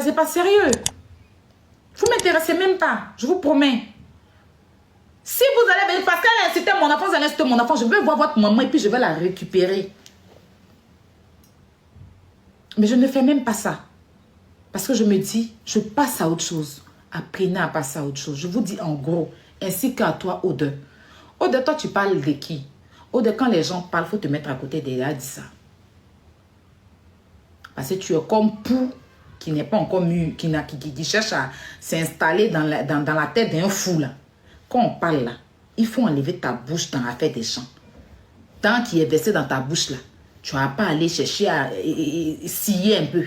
c'est pas sérieux. Vous ne m'intéressez même pas, je vous promets. Si vous allez venir, parce qu'elle a incité mon enfant, vous allez inciter mon enfant, je vais voir votre maman et puis je vais la récupérer. Mais je ne fais même pas ça. Parce que je me dis, je passe à autre chose. Apprenez à passer à autre chose. Je vous dis en gros, ainsi qu'à toi, Ode. Ode, toi, tu parles de qui? Ode, quand les gens parlent, il faut te mettre à côté d'elle. Elle dit ça. Parce que tu es comme Pou, qui n'est pas encore mûr, qui cherche à s'installer dans la tête d'un fou, là. Quand on parle, là, il faut enlever ta bouche dans l'affaire des gens. Tant qu'il est versé dans ta bouche, là, tu vas pas aller chercher à scier un peu.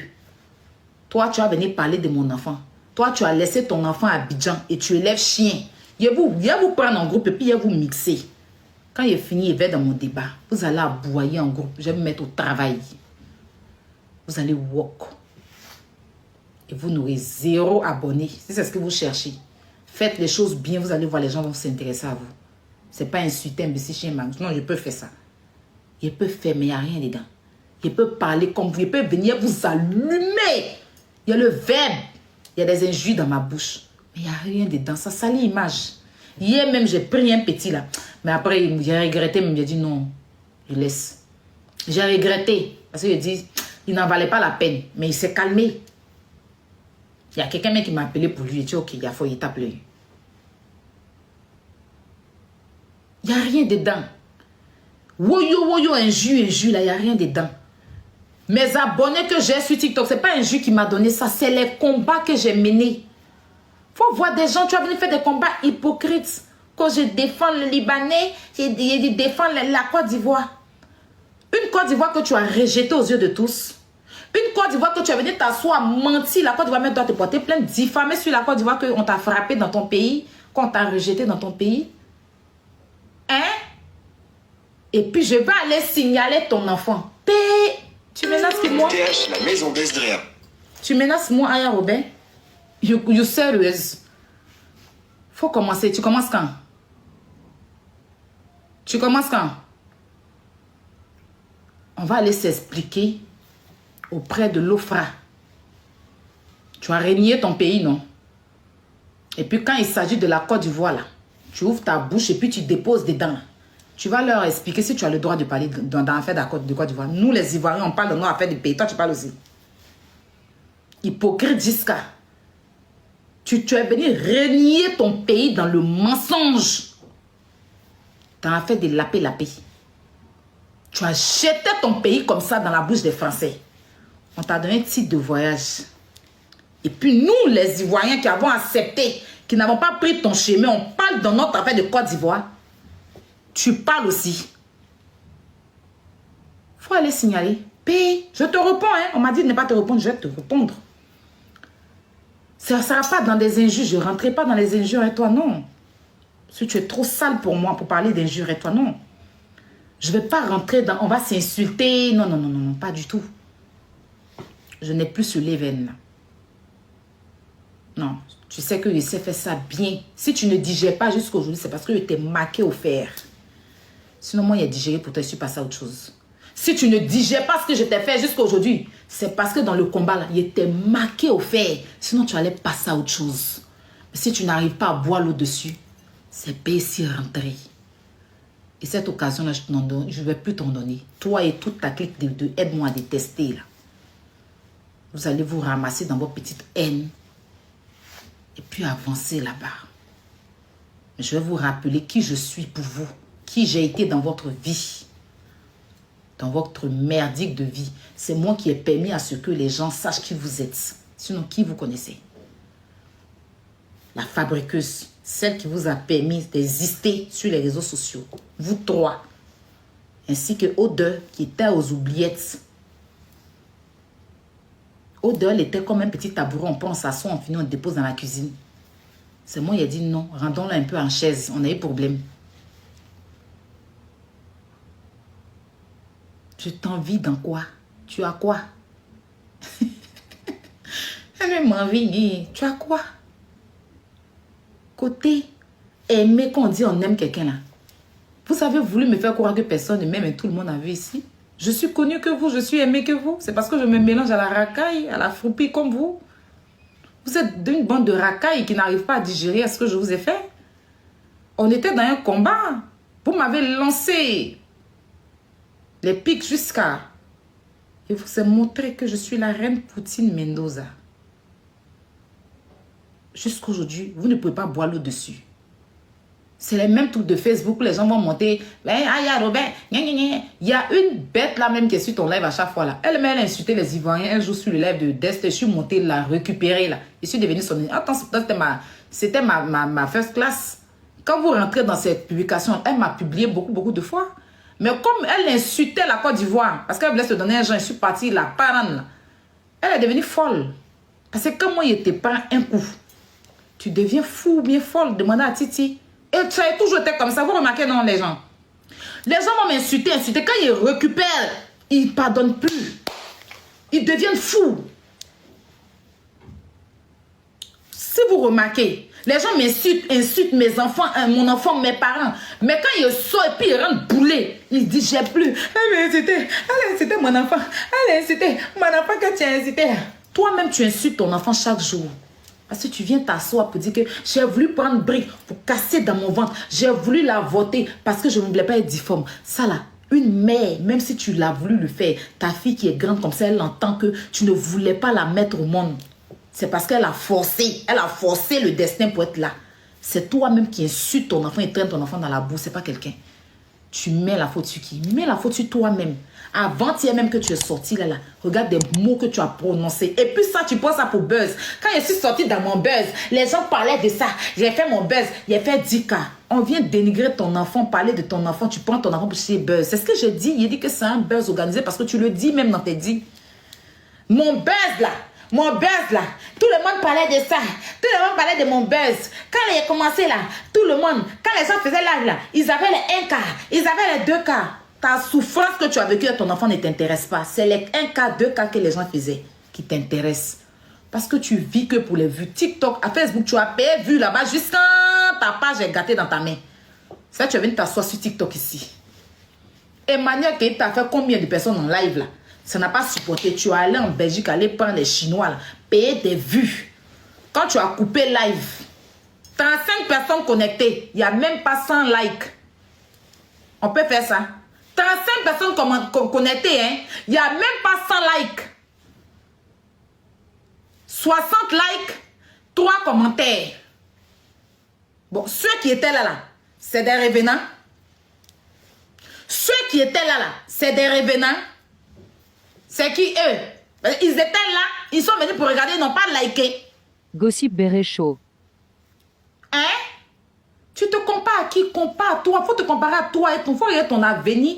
Toi, tu vas venir parler de mon enfant. Toi, tu as laissé ton enfant à Abidjan et tu élèves chien. Il va vous prendre en groupe et puis il va vous mixer. Quand il est fini, il va dans mon débat. Vous allez aboyer en groupe. Je vais me mettre au travail. Vous allez walk. Et vous n'aurez 0 abonné. Si c'est ce que vous cherchez. Faites les choses bien, vous allez voir, les gens vont s'intéresser à vous. C'est pas insulter un imbécile chien Magus. Non, je peux faire ça. Il peut faire, mais il n'y a rien dedans. Il peut parler comme vous. Il peut venir vous allumer. Il y a le verbe. Il y a des injures dans ma bouche. Mais il n'y a rien dedans. Ça salit l'image. Hier même, j'ai pris un petit là. Mais après, j'ai regretté. Il m'a dit non, je laisse. J'ai regretté. Parce qu'il dit, il n'en valait pas la peine. Mais il s'est calmé. Il y a quelqu'un qui m'a appelé pour lui. Il dit, ok, il faut y taper. Il n'y a rien dedans. Woyo, injure, là, il n'y a rien dedans. Mes abonnés que j'ai sur TikTok, ce n'est pas un jus qui m'a donné ça, c'est les combats que j'ai menés. Il faut voir des gens, tu vas venir faire des combats hypocrites. Quand je défends le Libanais, je défends la Côte d'Ivoire. Une Côte d'Ivoire que tu as rejetée aux yeux de tous. Une Côte d'Ivoire que tu as venu t'asseoir, menti. La Côte d'Ivoire même doit te porter plainte, diffamer sur la Côte d'Ivoire qu'on t'a frappé dans ton pays, qu'on t'a rejeté dans ton pays. Hein? Et puis je vais aller signaler ton enfant. Tu menaces moi? TH, la maison d'Esdrea. Tu menaces moi, Aya Robin? You serious? Faut commencer. Tu commences quand? Tu commences quand? On va aller s'expliquer auprès de l'OFRA. Tu as régné ton pays, non? Et puis quand il s'agit de la Côte d'Ivoire, là, tu ouvres ta bouche et puis tu déposes dedans. Tu vas leur expliquer si tu as le droit de parler dans l'affaire de Côte d'Ivoire. Nous, les Ivoiriens, on parle de nos affaires de pays. Toi, tu parles aussi. Hypocrite jusqu'à. Tu es venu régner ton pays dans le mensonge. Dans l'affaire de lapé. Tu as jeté ton pays comme ça dans la bouche des Français. On t'a donné un titre de voyage. Et puis nous, les Ivoiriens qui avons accepté, qui n'avons pas pris ton chemin, on parle dans notre affaire de Côte d'Ivoire. Tu parles aussi. Faut aller signaler. P, je te réponds, hein. On m'a dit de ne pas te répondre, je vais te répondre. Ça ne sera pas dans des injures. Je ne rentrerai pas dans les injures et toi, non. Si tu es trop sale pour moi pour parler d'injures et toi, non. Je ne vais pas rentrer dans... On va s'insulter. Non, pas du tout. Je n'ai plus sur les veines. Non, tu sais que je sais faire ça bien. Si tu ne digères pas jusqu'à aujourd'hui, c'est parce que je t'ai marqué au fer. Sinon, moi, il a digéré pour toi, je suis passé à autre chose. Si tu ne digères pas ce que je t'ai fait jusqu'à aujourd'hui, c'est parce que dans le combat, là, il était marqué au fer. Sinon, tu allais passer à autre chose. Mais si tu n'arrives pas à boire l'eau dessus, c'est baisser rentrer. Et cette occasion-là, je ne vais plus t'en donner. Toi et toute ta clique de aide-moi à détester, là. Vous allez vous ramasser dans vos petites haines. Et puis avancer là-bas. Je vais vous rappeler qui je suis pour vous. Qui j'ai été dans votre vie. Dans votre merdique de vie. C'est moi qui ai permis à ce que les gens sachent qui vous êtes. Sinon, qui vous connaissez? La fabriqueuse. Celle qui vous a permis d'exister sur les réseaux sociaux. Vous trois. Ainsi que Ode qui était aux oubliettes. Ode, elle était comme un petit tabouret. On prend, on s'assoit, on finit, on dépose dans la cuisine. C'est moi qui ai dit non. Rendons-la un peu en chaise. On a eu problème. Je t'envie dans quoi? Tu as quoi? Elle m'envie. Tu as quoi? Côté aimer, quand on dit on aime quelqu'un là. Vous avez voulu me faire croire que personne ne m'aime et tout le monde a vu ici. Je suis connue que vous, je suis aimée que vous. C'est parce que je me mélange à la racaille, à la froupie comme vous. Vous êtes d'une bande de racailles qui n'arrive pas à digérer ce que je vous ai fait. On était dans un combat. Vous m'avez lancé les pics jusqu'à... Et vous avez montré que je suis la reine Poutine Mendoza. Jusqu'aujourd'hui, vous ne pouvez pas boire l'eau dessus. C'est les mêmes trucs de Facebook où les gens vont monter. Ben, il y a Robert. Il y a une bête là même qui est sur ton live à chaque fois là. Elle a insulté les Ivoiriens un jour sur le live de Dest. Je suis montée la récupérer là. Je suis devenue son... Attends, c'était ma first class. Quand vous rentrez dans cette publication, elle m'a publié beaucoup de fois. Mais comme elle insultait la Côte d'Ivoire, parce qu'elle voulait se donner un genre, je suis partie la parane là. Elle est devenue folle. Parce que quand moi, il te prend un coup, tu deviens fou, bien folle. Demandez à Titi. Et tu as toujours été comme ça. Vous remarquez, non, les gens? Les gens vont m'insulter. Quand ils récupèrent, ils ne pardonnent plus. Ils deviennent fous. Si vous remarquez, les gens insultent mes enfants, mon enfant, mes parents. Mais quand ils sortent et puis ils rentrent boulés, ils disent j'ai plus. Elle a insulté mon enfant. Elle a insulté mon enfant que tu as insulté. Toi-même, tu insultes ton enfant chaque jour. Parce que tu viens t'asseoir pour dire que j'ai voulu prendre brique pour casser dans mon ventre. J'ai voulu l'avorter parce que je ne voulais pas être difforme. Ça là, une mère, même si tu l'as voulu le faire, ta fille qui est grande comme ça, elle entend que tu ne voulais pas la mettre au monde. C'est parce qu'elle a forcé. Elle a forcé le destin pour être là. C'est toi-même qui insultes ton enfant et traîne ton enfant dans la boue. C'est pas quelqu'un. Tu mets la faute sur qui? Mets la faute sur toi-même. Avant-hier même que tu es sorti là, regarde des mots que tu as prononcés. Et puis ça, tu prends ça pour buzz. Quand je suis sortie dans mon buzz, les gens parlaient de ça. J'ai fait mon buzz. J'ai fait 10K. On vient dénigrer ton enfant, parler de ton enfant. Tu prends ton enfant pour chez buzz. C'est ce que je dis. Il dit que c'est un buzz organisé parce que tu le dis même dans tes dits. Mon buzz là. Mon buzz là, tout le monde parlait de ça. Tout le monde parlait de mon buzz. Quand il a commencé là, tout le monde, quand les gens faisaient live là, ils avaient les 1K, ils avaient les 2K. Ta souffrance que tu as vécue à ton enfant ne t'intéresse pas. C'est les 1K, 2K que les gens faisaient qui t'intéressent. Parce que tu vis que pour les vues. TikTok, à Facebook, tu as payé vues là-bas jusqu'à ta page est gâtée dans ta main. Ça, tu es venu t'asseoir sur TikTok ici. Emmanuel Keïta a fait combien de personnes en live là? Ça n'a pas supporté. Tu es allé en Belgique, aller prendre les Chinois, là, payer des vues. Quand tu as coupé live, 35 personnes connectées, il n'y a même pas 100 likes. On peut faire ça. 35 personnes connectées, hein? Il n'y a même pas 100 likes. 60 likes, 3 commentaires. Bon, ceux qui étaient là, c'est des revenants. Ceux qui étaient là, c'est des revenants. C'est qui eux? Ils étaient là, ils sont venus pour regarder, ils n'ont pas liké. Gossip Béret Show. Hein? Tu te compares à qui? Compare à toi. Il faut te comparer à toi et ton frère et ton avenir.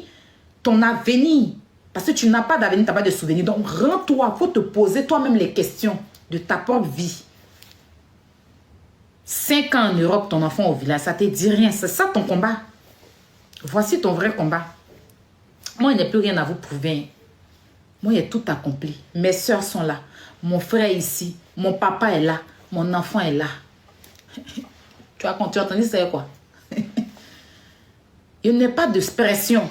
Ton avenir. Parce que tu n'as pas d'avenir, tu n'as pas de souvenir. Donc rends-toi, il faut te poser toi-même les questions de ta propre vie. 5 ans en Europe, ton enfant au village, ça ne te dit rien. C'est ça ton combat. Voici ton vrai combat. Moi, il n'y a plus rien à vous prouver. Moi, il y a tout accompli. Mes soeurs sont là. Mon frère est ici. Mon papa est là. Mon enfant est là. Tu as entendu, c'est quoi? Il n'y a pas de pression.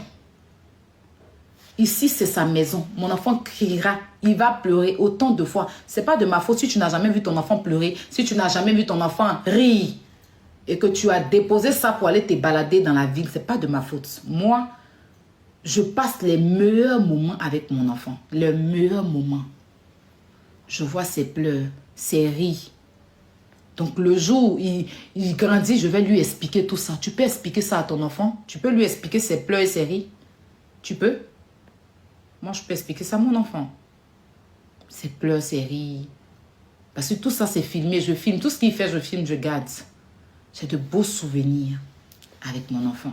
Ici, c'est sa maison. Mon enfant criera. Il va pleurer autant de fois. Ce n'est pas de ma faute si tu n'as jamais vu ton enfant pleurer. Si tu n'as jamais vu ton enfant rire. Et que tu as déposé ça pour aller te balader dans la ville. Ce n'est pas de ma faute. Moi, je passe les meilleurs moments avec mon enfant. Les meilleurs moments. Je vois ses pleurs, ses rires. Donc le jour où il grandit, je vais lui expliquer tout ça. Tu peux expliquer ça à ton enfant? Tu peux lui expliquer ses pleurs et ses rires? Tu peux? Moi, je peux expliquer ça à mon enfant. Ses pleurs, ses rires. Parce que tout ça, c'est filmé. Je filme. Tout ce qu'il fait, je filme, je garde. J'ai de beaux souvenirs avec mon enfant.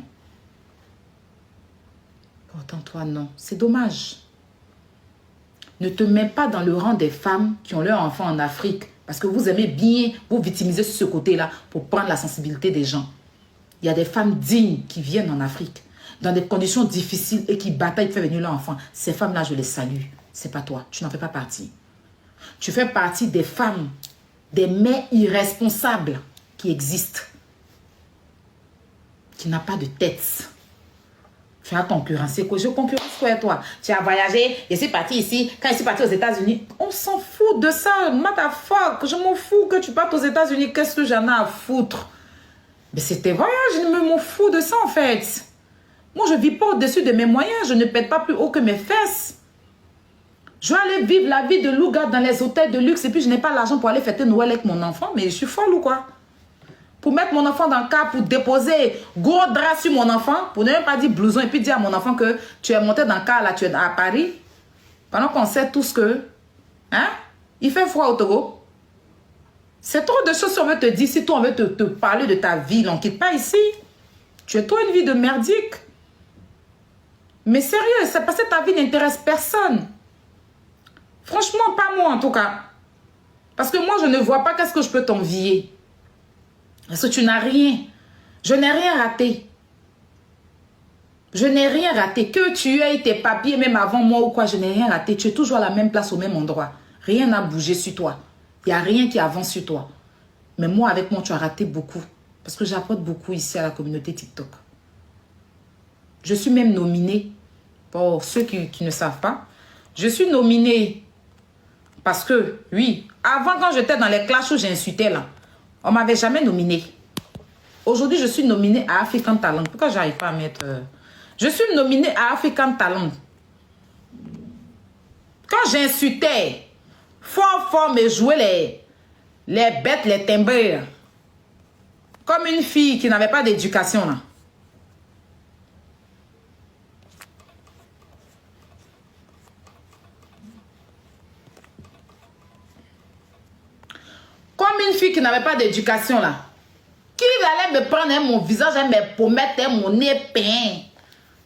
Pourtant, toi, non. C'est dommage. Ne te mets pas dans le rang des femmes qui ont leur enfant en Afrique. Parce que vous aimez bien vous victimiser sur ce côté-là pour prendre la sensibilité des gens. Il y a des femmes dignes qui viennent en Afrique dans des conditions difficiles et qui bataillent pour faire venir leur enfant. Ces femmes-là, je les salue. C'est pas toi. Tu n'en fais pas partie. Tu fais partie des femmes, des mères irresponsables qui existent. Qui n'ont pas de tête. Tu as concurrencé quoi? Je concurrence quoi toi? Tu as voyagé, je suis parti ici. Quand je suis parti aux États-Unis, on s'en fout de ça. Motherfuck, je m'en fous que tu partes aux États-Unis. Qu'est-ce que j'en ai à foutre? Mais c'est tes voyages, je m'en fous de ça en fait. Moi, je ne vis pas au-dessus de mes moyens. Je ne pète pas plus haut que mes fesses. Je vais aller vivre la vie de loup-garou dans les hôtels de luxe et puis je n'ai pas l'argent pour aller fêter Noël avec mon enfant. Mais je suis folle ou quoi? Pour mettre mon enfant dans le car, pour déposer gros drap sur mon enfant, pour ne même pas dire blouson et puis dire à mon enfant que tu es monté dans le car, là, tu es à Paris. Pendant qu'on sait tous que, hein, il fait froid au Togo. C'est trop de choses qu'on veut te dire. Si toi, on veut te parler de ta vie, on ne quitte pas ici. Tu es toi une vie de merdique. Mais sérieux, c'est parce que ta vie n'intéresse personne. Franchement, pas moi en tout cas. Parce que moi, je ne vois pas qu'est-ce que je peux t'envier. Parce que tu n'as rien. Je n'ai rien raté. Je n'ai rien raté. Que tu aies tes papiers même avant moi ou quoi, je n'ai rien raté. Tu es toujours à la même place, au même endroit. Rien n'a bougé sur toi. Il n'y a rien qui avance sur toi. Mais moi, avec moi, tu as raté beaucoup. Parce que j'apporte beaucoup ici à la communauté TikTok. Je suis même nominée. Pour ceux qui ne savent pas. Je suis nominée. Parce que, oui, avant quand j'étais dans les classes où j'insultais là, on ne m'avait jamais nominée. Aujourd'hui, je suis nominée à African Talent. Pourquoi je n'arrive pas à mettre... Je suis nominée à African Talent. Quand j'insultais, fort, me jouer les bêtes, les timbrés. Comme une fille qui n'avait pas d'éducation là. Comme une fille qui n'avait pas d'éducation là. Qui allait me prendre mon visage, mes pommettes, mon nez peint.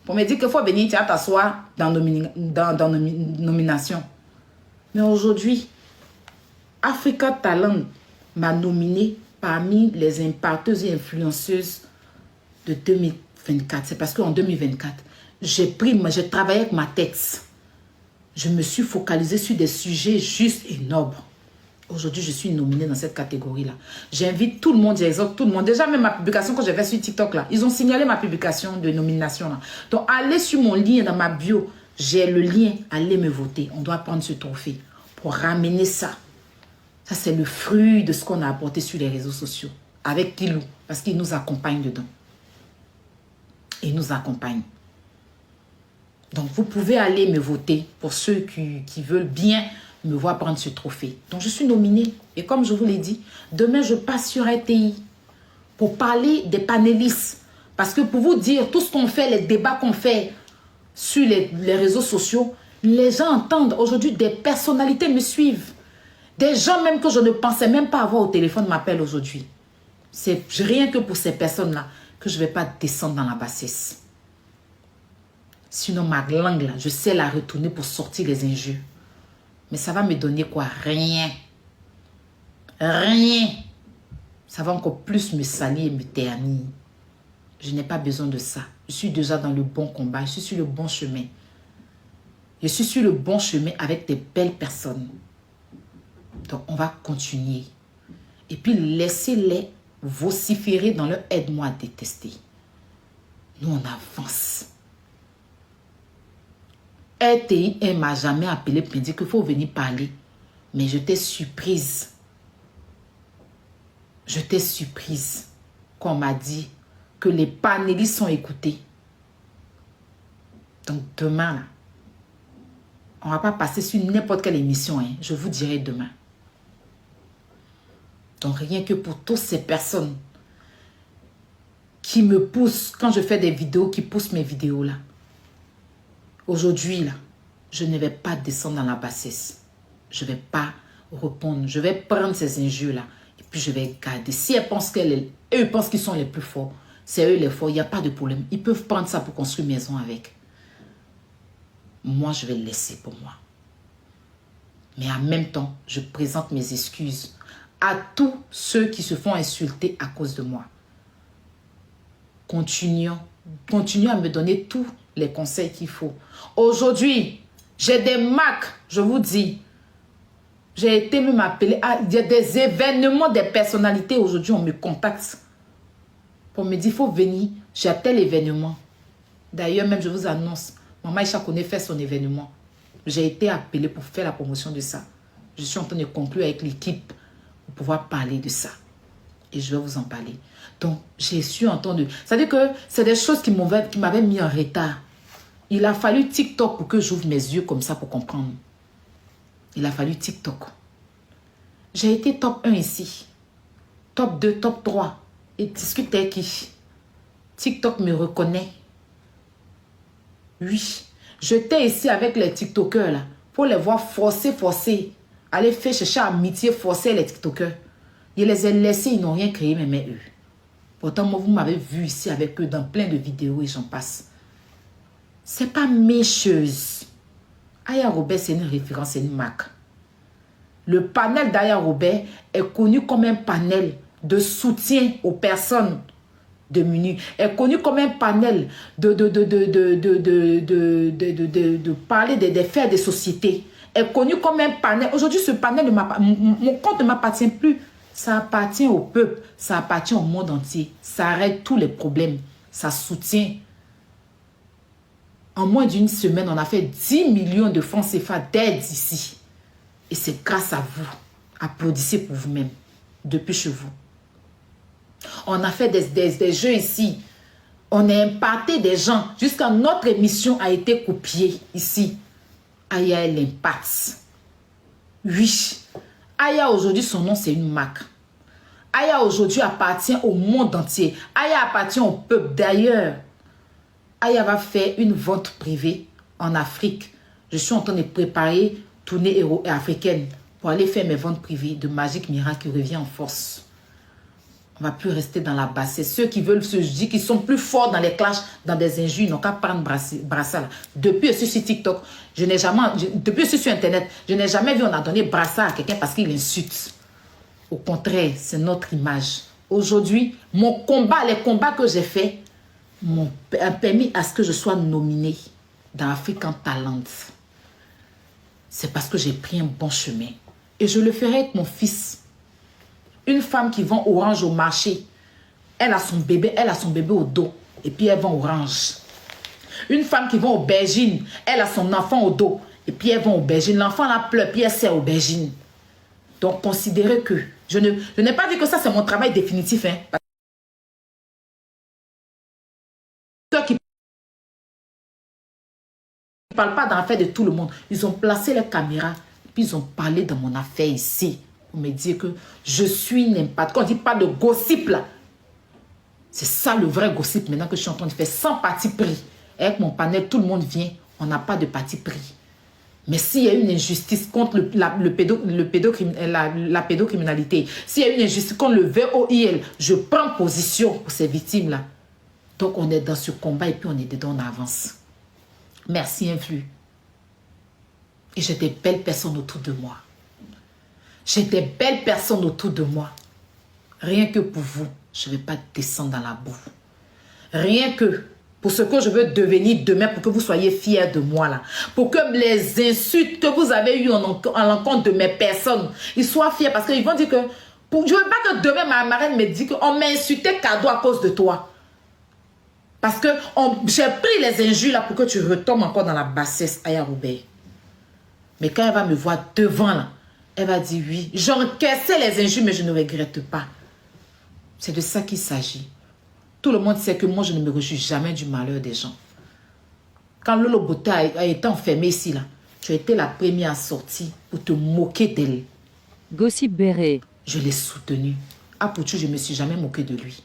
Pour me dire qu'il faut venir t'asseoir dans nomination. Mais aujourd'hui, Africa Talent m'a nominé parmi les impacteuses et influenceuses de 2024. C'est parce qu'en 2024, j'ai travaillé avec ma tête. Je me suis focalisée sur des sujets justes et nobles. Aujourd'hui, je suis nominée dans cette catégorie-là. J'invite tout le monde, j'exhorte tout le monde. Déjà, même ma publication que j'ai faite sur TikTok, là, ils ont signalé ma publication de nomination. Là. Donc, allez sur mon lien dans ma bio. J'ai le lien. Allez me voter. On doit prendre ce trophée pour ramener ça. Ça, c'est le fruit de ce qu'on a apporté sur les réseaux sociaux. Avec Kilou. Parce qu'il nous accompagne dedans. Il nous accompagne. Donc, vous pouvez aller me voter pour ceux qui veulent bien me voir prendre ce trophée. Donc, je suis nominée. Et comme je vous l'ai dit, demain, je passe sur RTI pour parler des panélistes. Parce que pour vous dire, tout ce qu'on fait, les débats qu'on fait sur les réseaux sociaux, les gens entendent. Aujourd'hui, des personnalités me suivent. Des gens même que je ne pensais même pas avoir au téléphone m'appellent aujourd'hui. C'est rien que pour ces personnes-là que je ne vais pas descendre dans la bassesse. Sinon, ma langue, là, je sais la retourner pour sortir les injures. Mais ça va me donner quoi? Rien. Rien. Ça va encore plus me salir et me ternir. Je n'ai pas besoin de ça. Je suis déjà dans le bon combat. Je suis sur le bon chemin. Je suis sur le bon chemin avec des belles personnes. Donc, on va continuer. Et puis, laissez-les vociférer dans leur aide-moi à détester. Nous, on avance. RTI ne m'a jamais appelé pour me dire qu'il faut venir parler. Mais je t'ai surprise. Je t'ai surprise qu'on m'a dit que les panélistes sont écoutés. Donc demain, là, on ne va pas passer sur n'importe quelle émission. Hein. Je vous dirai demain. Donc rien que pour toutes ces personnes qui me poussent, quand je fais des vidéos, qui poussent mes vidéos là. Aujourd'hui, là, je ne vais pas descendre dans la bassesse. Je ne vais pas répondre. Je vais prendre ces injures-là. Et puis, je vais garder. Si elles pensent eux pensent qu'ils sont les plus forts, c'est eux les forts. Il n'y a pas de problème. Ils peuvent prendre ça pour construire une maison avec. Moi, je vais le laisser pour moi. Mais en même temps, je présente mes excuses à tous ceux qui se font insulter à cause de moi. Continuons à me donner tous les conseils qu'il faut. Aujourd'hui, j'ai des marques, je vous dis. J'ai été même appelée. Il y a des événements, des personnalités. Aujourd'hui, on me contacte pour me dire, il faut venir. J'ai tel événement. D'ailleurs, même je vous annonce, Maman Aïcha connaît faire son événement. J'ai été appelée pour faire la promotion de ça. Je suis en train de conclure avec l'équipe pour pouvoir parler de ça. Et je vais vous en parler. Donc, j'ai su entendre. C'est-à-dire que c'est des choses qui m'avaient mis en retard. Il a fallu TikTok pour que j'ouvre mes yeux comme ça pour comprendre. Il a fallu TikTok. J'ai été top 1 ici. Top 2, top 3. Et discute avec qui? TikTok me reconnaît. Oui. J'étais ici avec les TikTokers là. Pour les voir forcer. Aller faire chercher amitié, forcer les TikTokers. Je les ai laissés, ils n'ont rien créé, mais eux. Pourtant, moi, vous m'avez vu ici avec eux dans plein de vidéos et j'en passe. C'est pas mes choses. Aya Robert, c'est une référence, c'est une marque. Le panel d'Aya Robert est connu comme un panel de soutien aux personnes démunies. Est connu comme un panel de parler des faits des sociétés. Est connu comme un panel. Aujourd'hui, ce panel, mon compte ne m'appartient plus. Ça appartient au peuple, ça appartient au monde entier. Ça arrête tous les problèmes. Ça soutient. En moins d'une semaine, on a fait 10 millions de francs CFA d'aide ici. Et c'est grâce à vous. Applaudissez pour vous-même. Depuis chez vous. On a fait des jeux ici. On a impacté des gens. Jusqu'à notre émission a été copiée ici. Aya, elle impacte. Oui. Aya, aujourd'hui, son nom, c'est une marque. Aya, aujourd'hui, appartient au monde entier. Aya appartient au peuple. D'ailleurs, Aya va faire une vente privée en Afrique. Je suis en train de préparer tournée africaine pour aller faire mes ventes privées de Magique Miracle qui revient en force. On ne va plus rester dans la bassesse. Ceux qui veulent se dire qu'ils sont plus forts dans les clashs, dans des injures, ils n'ont qu'à prendre brassard. Depuis que je suis sur TikTok, depuis que je suis sur Internet, je n'ai jamais vu on a donné brassard à quelqu'un parce qu'il insulte. Au contraire, c'est notre image. Aujourd'hui, mon combat, les combats que j'ai faits m'ont permis à ce que je sois nominée dans African Talent. C'est parce que j'ai pris un bon chemin. Et je le ferai avec mon fils. Une femme qui vend orange au marché, elle a son bébé au dos. Et puis elle vend orange. Une femme qui vend aubergine, elle a son enfant au dos. Et puis elle vend aubergine. L'enfant la pleure, puis elle sert aubergine. Donc considérez que, je n'ai pas dit que ça c'est mon travail définitif. Hein, qui ne parlent pas dans l'affaire de tout le monde. Ils ont placé les caméras, puis ils ont parlé de mon affaire ici. Pour me dire que je suis n'importe. Quand on dit pas de gossip là, c'est ça le vrai gossip maintenant que je suis en train de faire sans parti pris. Avec mon panel, tout le monde vient, on n'a pas de parti pris. Mais s'il y a une injustice contre la pédocriminalité, s'il y a une injustice contre le VOIL, je prends position pour ces victimes-là. Donc on est dans ce combat et puis on est dedans, on avance. Merci Influx. Et j'ai des belles personnes autour de moi. J'ai des belles personnes autour de moi. Rien que pour vous, je ne vais pas descendre dans la boue. Rien que pour ce que je veux devenir demain, pour que vous soyez fiers de moi là. Pour que les insultes que vous avez eues en l'encontre de mes personnes, ils soient fiers parce qu'ils vont dire que... je ne veux pas que demain ma marraine me dise qu'on m'a insulté cadeau à cause de toi. Parce que j'ai pris les injures là pour que tu retombes encore dans la bassesse, Aya Robert. Mais quand elle va me voir devant là, elle va dire oui, j'encaissais les injures, mais je ne regrette pas. C'est de ça qu'il s'agit. Tout le monde sait que moi, je ne me réjouis jamais du malheur des gens. Quand Lolo Bota a été enfermée ici, là, tu as été la première à sortir pour te moquer d'elle. Gossip Beret. Je l'ai soutenue. À Poutou, je ne me suis jamais moqué de lui.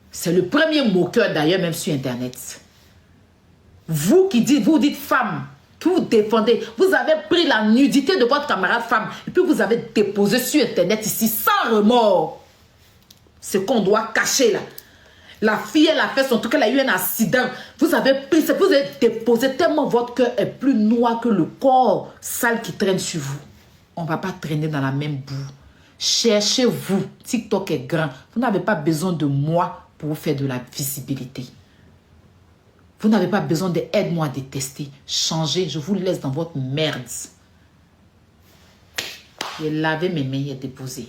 C'est le premier moqueur d'ailleurs, même sur Internet. Vous dites femme, que vous défendez, vous avez pris la nudité de votre camarade femme et puis vous avez déposé sur Internet ici sans remords. Ce qu'on doit cacher là. La fille, elle a fait son truc, elle a eu un accident. Vous avez pris, vous avez déposé tellement votre cœur est plus noir que le corps sale qui traîne sur vous. On ne va pas traîner dans la même boue. Cherchez-vous. TikTok est grand. Vous n'avez pas besoin de moi pour vous faire de la visibilité. Vous n'avez pas besoin d'aide-moi à détester. Changez, je vous laisse dans votre merde. J'ai lavé mes mains et déposé.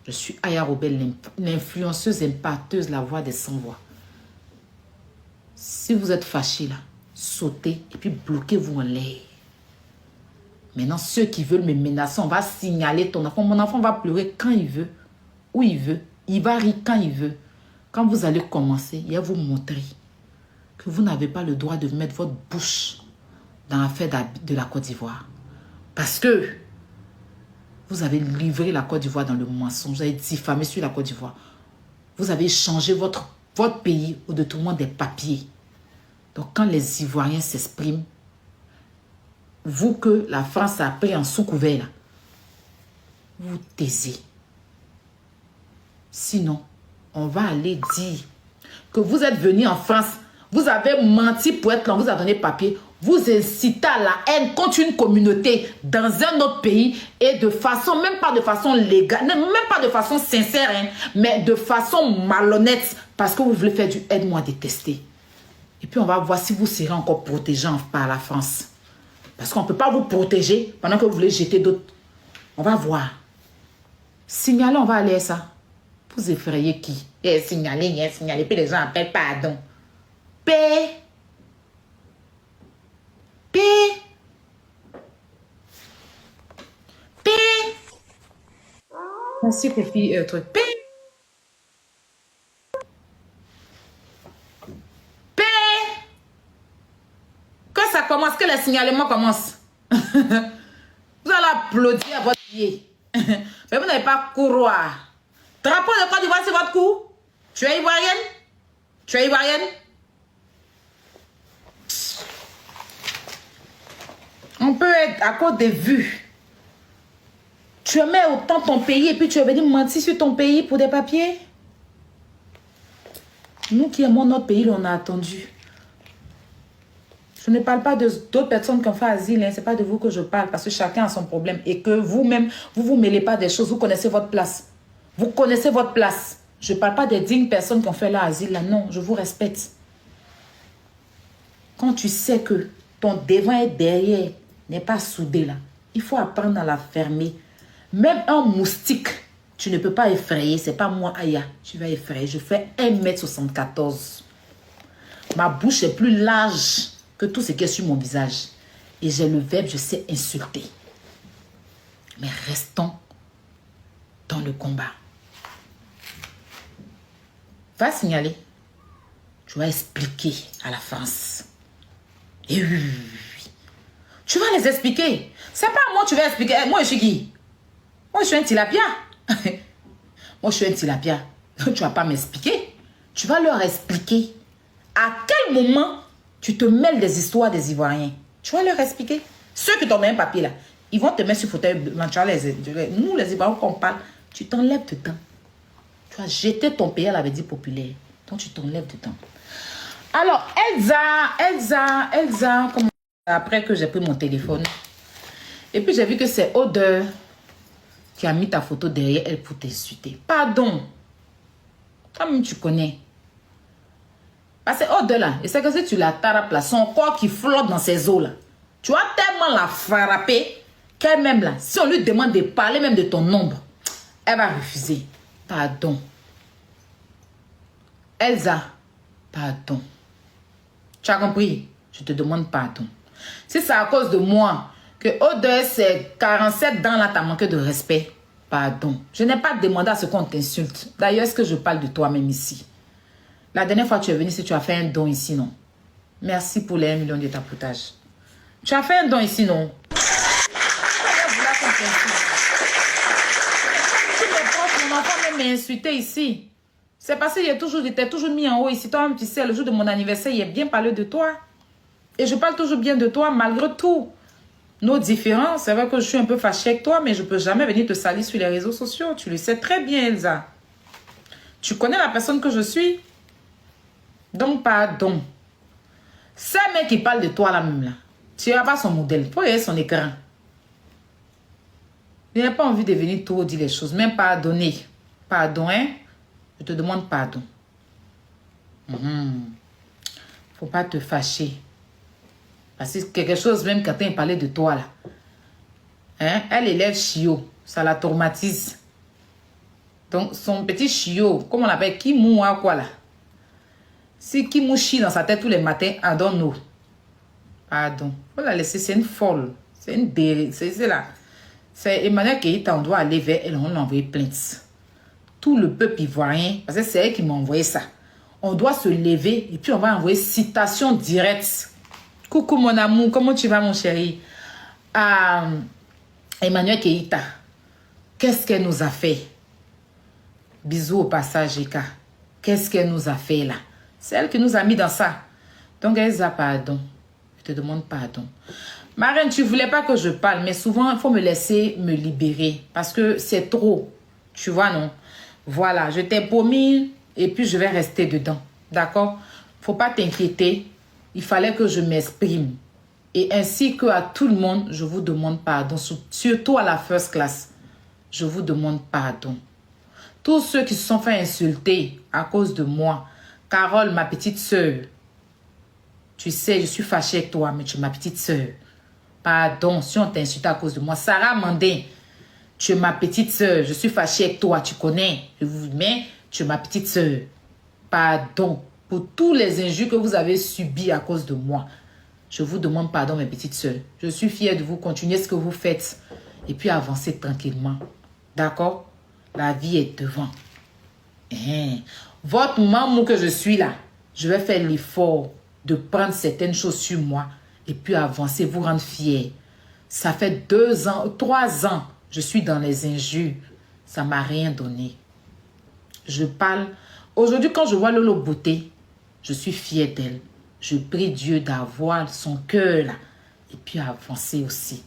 Je suis Aya Robert, l'influenceuse impacteuse, la voix des sans-voix. Si vous êtes fâché là, sautez et puis bloquez-vous en l'air. Maintenant, ceux qui veulent me menacer, on va signaler ton enfant. Mon enfant va pleurer quand il veut, où il veut. Il va rire quand il veut. Quand vous allez commencer, il va vous montrer que vous n'avez pas le droit de mettre votre bouche dans l'affaire de la Côte d'Ivoire. Parce que vous avez livré la Côte d'Ivoire dans le mensonge. Vous avez diffamé sur la Côte d'Ivoire. Vous avez changé votre pays au détournement des papiers. Donc, quand les Ivoiriens s'expriment, vous que la France a pris en sous-couvert, vous taisez. Sinon, on va aller dire que vous êtes venu en France, vous avez menti pour être là, on vous a donné papier, vous incitez à la haine contre une communauté dans un autre pays et de façon, même pas de façon légale, même pas de façon sincère, hein, mais de façon malhonnête parce que vous voulez faire du aide-moi à détester. Et puis on va voir si vous serez encore protégé par la France. Parce qu'on ne peut pas vous protéger pendant que vous voulez jeter d'autres. On va voir. Signaler, on va aller à ça. Vous effrayez qui? Signaler, signaler. Puis les gens appellent pardon. Paix. Paix. Paix. Merci, Kofi. Truc. Paix. Paix. Quand ça commence, que les signalements commencent, vous allez applaudir à votre pied. Mais vous n'avez pas couroir. Drapeau de Côte d'Ivoire, c'est votre coup. Tu es ivoirienne? Tu es ivoirienne? On peut être à cause des vues. Tu aimais autant ton pays et puis tu es venu mentir sur ton pays pour des papiers. Nous qui aimons notre pays, on a attendu. Je ne parle pas d'autres personnes qui ont fait asile. Hein. Ce n'est pas de vous que je parle parce que chacun a son problème. Et que vous-même, vous ne vous mêlez pas des choses. Vous connaissez votre place. Vous connaissez votre place. Je ne parle pas des dignes personnes qui ont fait leur asile. Là. Non, je vous respecte. Quand tu sais que ton devant et derrière n'est pas soudé là, il faut apprendre à la fermer. Même un moustique, tu ne peux pas effrayer. Ce n'est pas moi, Aya. Tu vas effrayer. Je fais 1,74 m. Ma bouche est plus large que tout ce qui est sur mon visage. Et j'ai le verbe, je sais insulter. Mais restons dans le combat. Va signaler. Tu vas expliquer à la France. Et oui. Tu vas les expliquer. C'est pas moi tu vas expliquer. Moi, je suis qui? Moi, je suis un tilapia. Moi, je suis un tilapia. Tu vas pas m'expliquer. Tu vas leur expliquer à quel moment tu te mêles des histoires des Ivoiriens. Tu vas leur expliquer. Ceux qui t'ont mis un papier là, ils vont te mettre sur fauteuil. Nous, les Ivoiriens, qu'on parle, tu t'enlèves dedans. Tu vas jeter ton pays à la vie populaire. Donc, tu t'enlèves dedans. Alors, Elsa, comment... après que j'ai pris mon téléphone. Et puis, j'ai vu que c'est Odeur qui a mis ta photo derrière elle pour t'insulter. Pardon. Toi-même, tu connais. Parce que Odeur là, et c'est que si tu la tarapes là, son corps qui flotte dans ses os là, tu vas tellement la frapper qu'elle-même là, si on lui demande de parler même de ton ombre, elle va refuser. Pardon. Elsa, pardon. Tu as compris? Je te demande pardon. Si c'est à cause de moi que Odeur, c'est 47 dents là, t'as manqué de respect, pardon. Je n'ai pas demandé à ce qu'on t'insulte. D'ailleurs, est-ce que je parle de toi-même ici? La dernière fois que tu es venu, si tu as fait un don ici, non? Merci pour les 1 million de tapotage. Tu as fait un don ici, non? Mon enfant m'a insulté ici. C'est parce qu'il t'ai toujours mis en haut ici. Toi-même, tu sais, le jour de mon anniversaire, il a bien parlé de toi. Et je parle toujours bien de toi, malgré tout. Nos différences, c'est vrai que je suis un peu fâchée avec toi, mais je ne peux jamais venir te salir sur les réseaux sociaux. Tu le sais très bien, Elsa. Tu connais la personne que je suis. Donc, pardon. C'est un mec qui parle de toi là-même, là. Tu n'as pas son modèle. Il faut regarder son écran. Je n'ai pas envie de venir trop dire les choses, même pardonner. Pardon, hein? Je te demande pardon. Faut pas te fâcher. Parce que quelque chose, même quand elle parlait de toi, là. Hein? Elle élève chiot. Ça la traumatise. Donc, son petit chiot, comment on l'appelle? Qui moua quoi, là? Si qui mouchit dans sa tête tous les matins, I don't know. Pardon. Faut la laisser, c'est une folle. C'est une dérive. C'est là. C'est Emmanuel Keïta, on doit aller vers elle, on l'a envoyé plainte. Tout le peuple ivoirien, parce que c'est elle qui m'a envoyé ça. On doit se lever et puis on va envoyer citation directe. Coucou mon amour, comment tu vas mon chéri? Emmanuel Keïta, qu'est-ce qu'elle nous a fait? Bisous au passage, Eka. Qu'est-ce qu'elle nous a fait là? C'est elle qui nous a mis dans ça. Donc, Elsa, pardon. Je te demande pardon. Ma reine, tu voulais pas que je parle, mais souvent, il faut me laisser me libérer parce que c'est trop. Tu vois, non? Voilà, je t'ai promis et puis je vais rester dedans. D'accord? Faut pas t'inquiéter. Il fallait que je m'exprime. Et ainsi que à tout le monde, je vous demande pardon. Surtout à la first class. Je vous demande pardon. Tous ceux qui se sont fait insulter à cause de moi. Carole, ma petite sœur. Tu sais, je suis fâchée avec toi, mais tu es ma petite sœur. Pardon, si on t'insulte à cause de moi. Sarah Mandin, tu es ma petite sœur. Je suis fâchée avec toi, tu connais. Mais tu es ma petite sœur. Pardon pour tous les injures que vous avez subies à cause de moi. Je vous demande pardon, mes petites sœurs. Je suis fière de vous. Continuer ce que vous faites. Et puis avancer tranquillement. D'accord? La vie est devant. Votre maman que je suis là, je vais faire l'effort de prendre certaines choses sur moi et puis avancer, vous rendre fier. Ça fait 2 ans, 3 ans, je suis dans les injures. Ça ne m'a rien donné. Je parle. Aujourd'hui, quand je vois Lolo Beauté, je suis fière d'elle. Je prie Dieu d'avoir son cœur là et puis avancer aussi.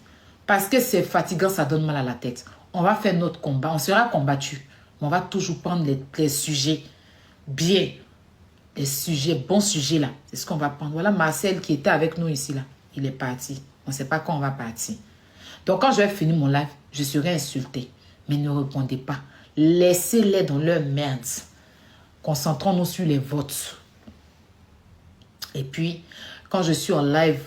Parce que c'est fatigant, ça donne mal à la tête. On va faire notre combat, on sera combattu. Mais on va toujours prendre les sujets bien. Les sujets, bons sujets là. C'est ce qu'on va prendre. Voilà Marcel qui était avec nous ici là. Il est parti. On ne sait pas quand on va partir. Donc quand je vais finir mon live, je serai insultée. Mais ne répondez pas. Laissez-les dans leur merde. Concentrons-nous sur les votes. Et puis, quand je suis en live,